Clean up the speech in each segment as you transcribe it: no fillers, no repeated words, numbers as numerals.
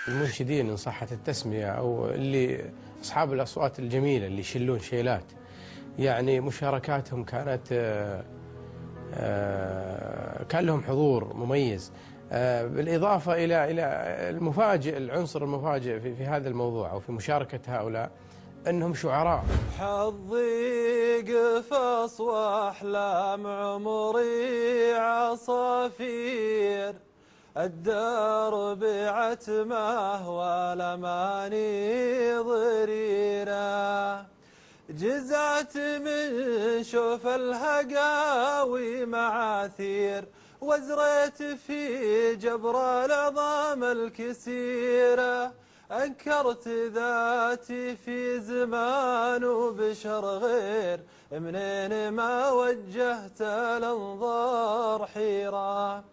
المنشدين إن صحت التسمية، أو اللي أصحاب الأصوات الجميلة اللي يشيلون شيلات، يعني مشاركاتهم كانت كان لهم حضور مميز، بالإضافة إلى المفاجئ، العنصر المفاجئ في هذا الموضوع أو في مشاركة هؤلاء أنهم شعراء. حظي قفص وأحلام عمري عصافير، الدرب عتمه والأماني ضريرة، جزعت من شوف الهقاوي معاثير، وزريت في جبر العظام الكسيرة، أنكرت ذاتي في زمان وبشر غير، منين ما وجهت الأنظار حيرة،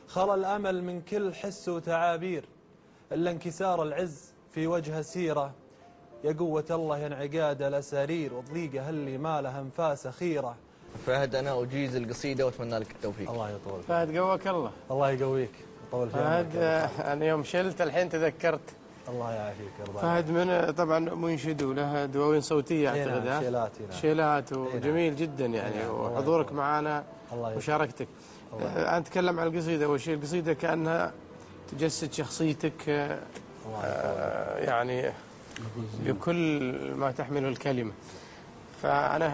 خلى الأمل من كل حس وتعابير، إلا انكسار العز في وجه سيرة، يا قوة الله يا انعقاد الأسارير، وضيقه اللي ما له أنفاس أخيرة. فهد أنا أجيز القصيدة وأتمنى لك التوفيق. الله يطول. فهد قواك الله. الله يقويك ويطول في عمرك. فهد أنا يوم شلت الحين تذكرت. الله يعافيك يرضى. فهد من طبعا منشد وله دواوين صوتية أعتقد. شيلات شيلات وجميل جدا يعني، وحضورك معنا ومشاركتك. أنا أتكلم عن القصيدة. أول شيء القصيدة كأنها تجسد شخصيتك يعني بكل ما تحمله الكلمة. فأنا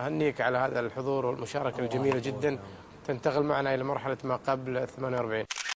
أهنيك على هذا الحضور والمشاركة الجميلة جدا. تنتقل معنا إلى مرحلة ما قبل 48.